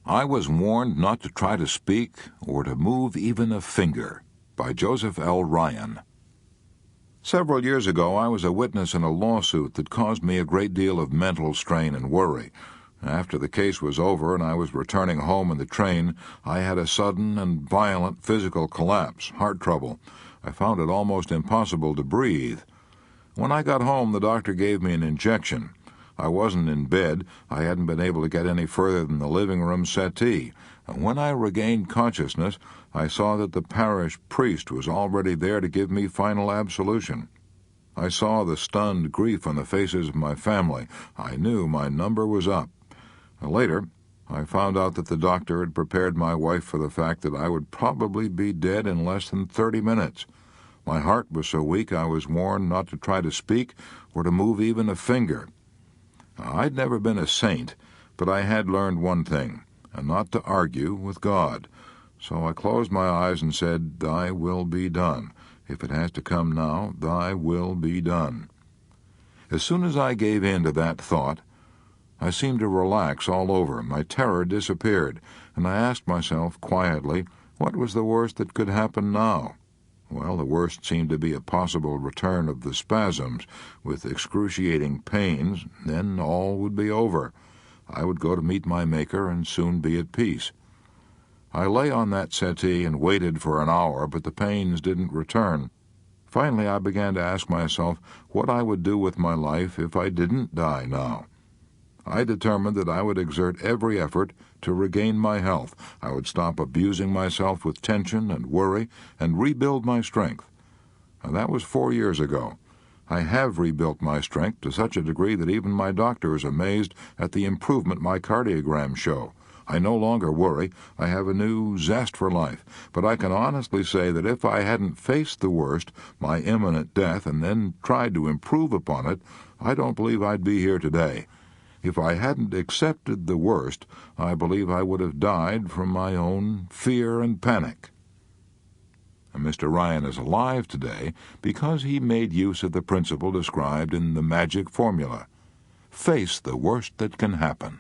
I was warned not to try to speak or to move even a finger, by Joseph L. Ryan. Several years ago, I was a witness in a lawsuit that caused me a great deal of mental strain and worry. After the case was over and I was returning home in the train, I had a sudden and violent physical collapse, heart trouble. I found it almost impossible to breathe. When I got home, the doctor gave me an injection. I wasn't in bed. I hadn't been able to get any further than the living room settee. And when I regained consciousness, I saw that the parish priest was already there to give me final absolution. I saw the stunned grief on the faces of my family. I knew my number was up. Later, I found out that the doctor had prepared my wife for the fact that I would probably be dead in less than 30 minutes. My heart was so weak I was warned not to try to speak or to move even a finger. I'd never been a saint, but I had learned one thing, and not to argue with God. So I closed my eyes and said, "Thy will be done. If it has to come now, thy will be done." As soon as I gave in to that thought, I seemed to relax all over. My terror disappeared, and I asked myself quietly, what was the worst that could happen now? Well, the worst seemed to be a possible return of the spasms, with excruciating pains. Then all would be over. I would go to meet my Maker and soon be at peace. I lay on that settee and waited for an hour, but the pains didn't return. Finally, I began to ask myself what I would do with my life if I didn't die now. I determined that I would exert every effort to regain my health. I would stop abusing myself with tension and worry and rebuild my strength. And that was 4 years ago. I have rebuilt my strength to such a degree that even my doctor is amazed at the improvement my cardiograms show. I no longer worry. I have a new zest for life. But I can honestly say that if I hadn't faced the worst, my imminent death, and then tried to improve upon it, I don't believe I'd be here today. If I hadn't accepted the worst, I believe I would have died from my own fear and panic. And Mr. Ryan is alive today because he made use of the principle described in the magic formula. Face the worst that can happen.